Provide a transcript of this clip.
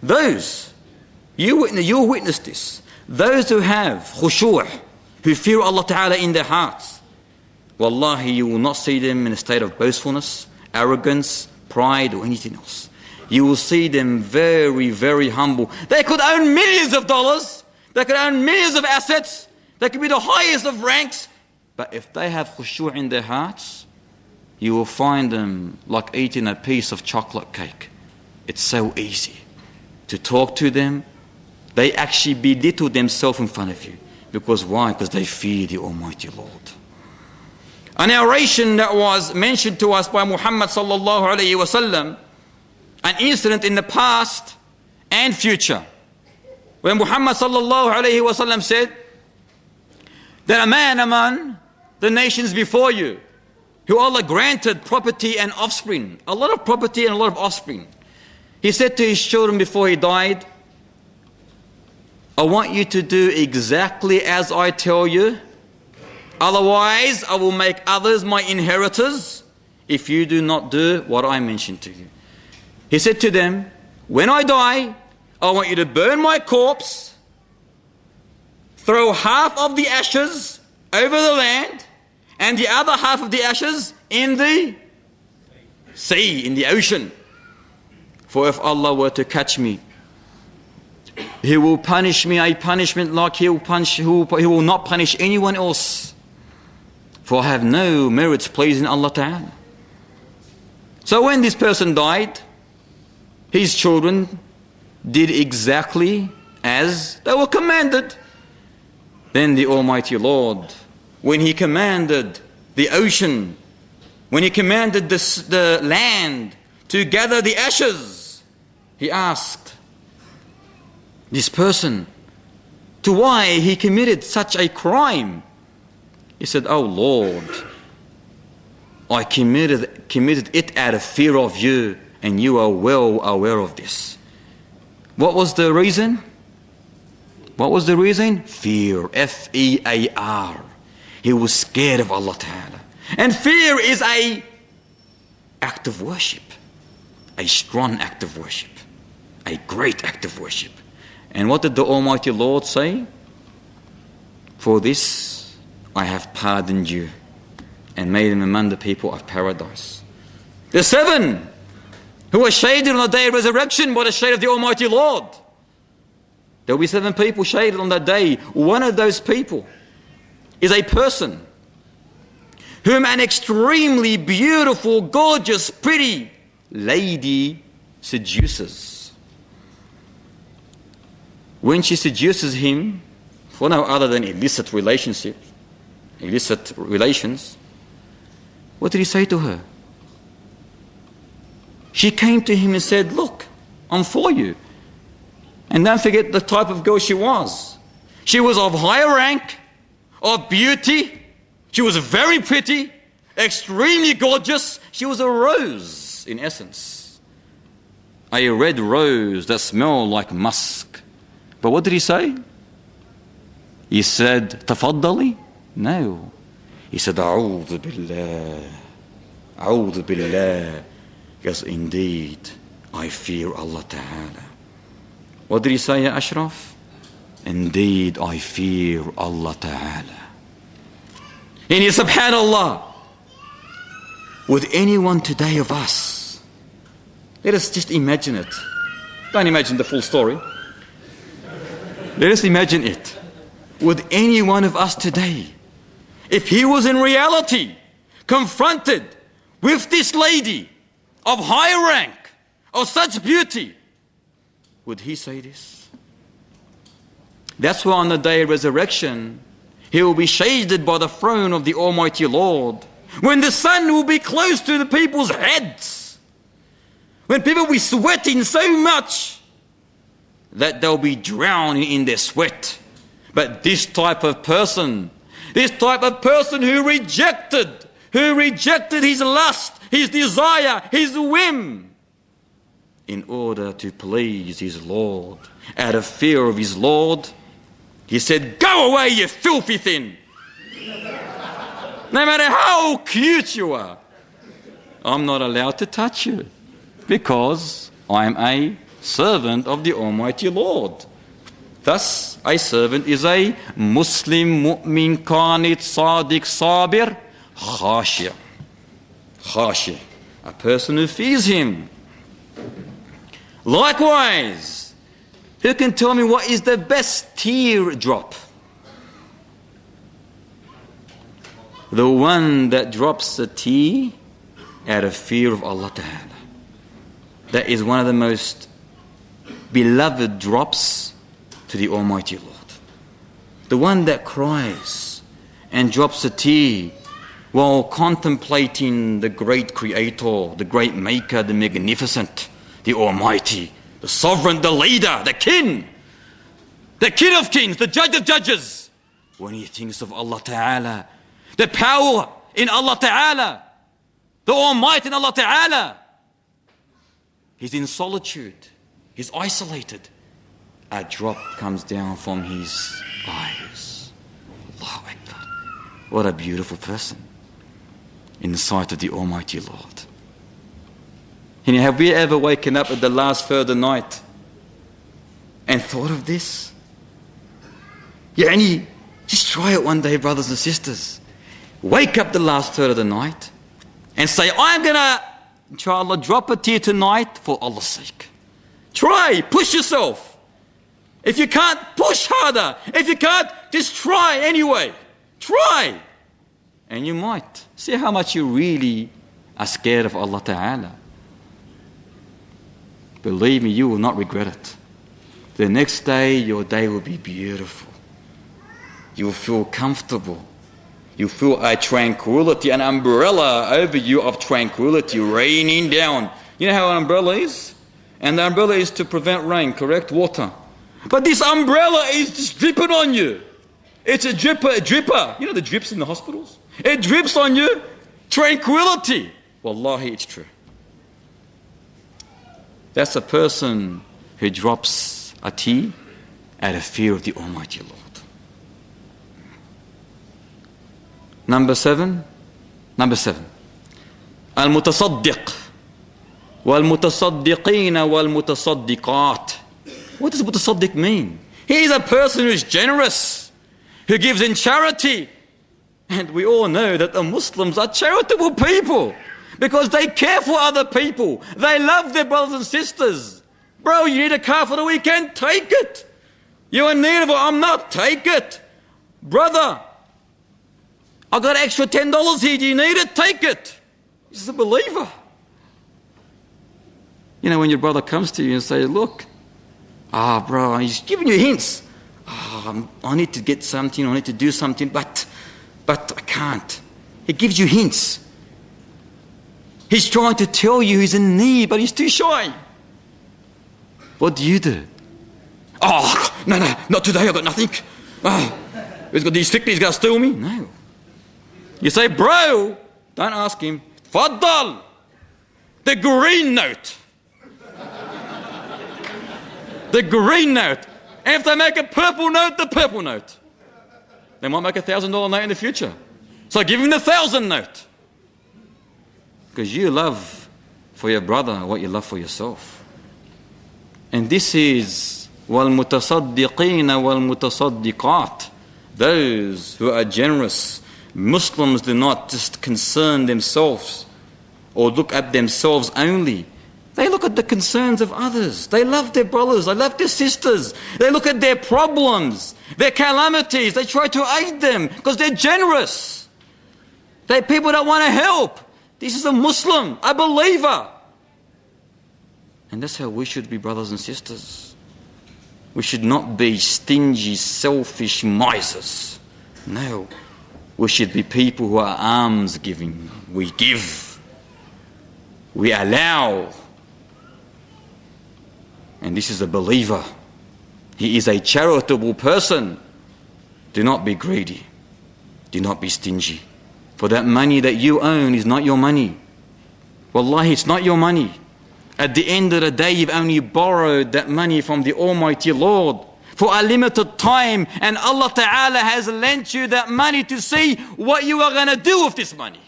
Those, you'll witness this. Those who have khushu', who fear Allah Ta'ala in their hearts, wallahi, you will not see them in a state of boastfulness, arrogance, pride, or anything else. You will see them very, very humble. They could own millions of dollars. They could own millions of assets. They could be the highest of ranks. But if they have khushu' in their hearts, you will find them like eating a piece of chocolate cake. It's so easy to talk to them. They actually belittle themselves in front of you. Because why? Because they fear the Almighty Lord. A narration that was mentioned to us by Muhammad sallallahu alayhi wa sallam, an incident in the past and future, when Muhammad sallallahu alayhi wa sallam said that a man among the nations before you, who Allah granted property and offspring, a lot of property and a lot of offspring, he said to his children before he died, I want you to do exactly as I tell you. Otherwise, I will make others my inheritors if you do not do what I mentioned to you. He said to them, when I die, I want you to burn my corpse, throw half of the ashes over the land, and the other half of the ashes in the sea, in the ocean. For if Allah were to catch me, He will punish me a punishment like He will not punish anyone else. For I have no merits pleasing Allah Ta'ala. So when this person died, his children did exactly as they were commanded. Then the Almighty Lord, when He commanded the ocean, when He commanded the land to gather the ashes, He asked this person to why he committed such a crime. He said, oh Lord, I committed it out of fear of you, and you are well aware of this. What was the reason? What was the reason? Fear. F-E-A-R. He was scared of Allah Ta'ala. And fear is an act of worship. A strong act of worship. A great act of worship. And what did the Almighty Lord say? For this I have pardoned you and made him among the people of paradise. The 7 who are shaded on the day of resurrection by the shade of the Almighty Lord. There will be 7 people shaded on that day. One of those people is a person whom an extremely beautiful, gorgeous, pretty lady seduces. When she seduces him for no other than illicit relations, what did he say to her? She came to him and said, look, I'm for you. And don't forget the type of girl she was. She was of higher rank, of beauty. She was very pretty, extremely gorgeous. She was a rose, in essence. A red rose that smelled like musk. But what did he say? He said, Tafaddali? No. He said, A'udhu billah. A'udhu billah. Yes, indeed, I fear Allah Ta'ala. What did he say, Ya Ashraf? Indeed, I fear Allah Ta'ala. And subhanallah, with anyone today of us, let us just imagine it. Don't imagine the full story. Let us imagine it. With any one of us today, if he was in reality confronted with this lady of high rank, of such beauty, would he say this? That's why on the day of resurrection, he will be shaded by the throne of the Almighty Lord. When the sun will be close to the people's heads. When people will be sweating so much that they'll be drowning in their sweat. But this type of person who rejected his lust, his desire, his whim, in order to please his Lord, out of fear of his Lord, he said, go away, you filthy thing. No matter how cute you are, I'm not allowed to touch you because I'm a servant of the Almighty Lord. Thus, a servant is a Muslim, mu'min, qanit, sadiq, sabir, khashi'. Khashi', a person who fears him. Likewise, who can tell me what is the best teardrop? The one that drops a tear out of fear of Allah Ta'ala. That is one of the most beloved drops to the Almighty Lord. The one that cries and drops a tear while contemplating the great Creator, the great Maker, the Magnificent, the Almighty, the Sovereign, the Leader, the King of Kings, the Judge of Judges. When he thinks of Allah Ta'ala, the power in Allah Ta'ala, the Almighty in Allah Ta'ala, he's in solitude, he's isolated. A drop comes down from his eyes. Allahu Akbar. What a beautiful person in the sight of the Almighty Lord. And have we ever waken up at the last third of the night and thought of this? Just try it one day, brothers and sisters. Wake up the last third of the night and say, I'm going to, inshallah, drop a tear tonight for Allah's sake. Try, push yourself. If you can't, push harder. If you can't, just try anyway. Try. And you might. See how much you really are scared of Allah Ta'ala. Believe me, you will not regret it. The next day, your day will be beautiful. You will feel comfortable. You feel a tranquility, an umbrella over you of tranquility raining down. You know how an umbrella is? And the umbrella is to prevent rain, correct? Water. But this umbrella is just dripping on you. It's a dripper. You know the drips in the hospitals? It drips on you. Tranquility. Wallahi, it's true. That's a person who drops a tear out of fear of the Almighty Lord. Number seven. Al-mutasaddiq. Wal-mutasaddiqeen wal-mutasaddiqat. What does mutasaddiq mean? He is a person who is generous, who gives in charity. And we all know that the Muslims are charitable people because they care for other people. They love their brothers and sisters. Bro, you need a car for the weekend? Take it. You're in need of it? I'm not. Take it. Brother, I got extra $10 here. Do you need it? Take it. He's a believer. You know, when your brother comes to you and says, look, bro, he's giving you hints. I need to get something, I need to do something, but I can't. He gives you hints. He's trying to tell you he's in need, but he's too shy. What do? No, not today, I've got nothing. He's got these thick, he's going to steal me? No. You say, bro, don't ask him. Faddal, the green note. The green note. And if they make a purple note, the purple note. They might make a $1,000 note in the future. So give him the 1,000 note. Because you love for your brother what you love for yourself. And this is وَالْمُتَصَدِّقِينَ وَالْمُتَصَدِّقَاتِ. Those who are generous. Muslims do not just concern themselves or look at themselves only. They look at the concerns of others. They love their brothers. They love their sisters. They look at their problems, their calamities. They try to aid them because they're generous. They're people that want to help. This is a Muslim, a believer. And that's how we should be, brothers and sisters. We should not be stingy, selfish misers. No. We should be people who are alms giving. We give. We allow. And this is a believer. He is a charitable person. Do not be greedy. Do not be stingy. For that money that you own is not your money. Wallahi, it's not your money. At the end of the day, you've only borrowed that money from the Almighty Lord for a limited time, and Allah Ta'ala has lent you that money to see what you are going to do with this money.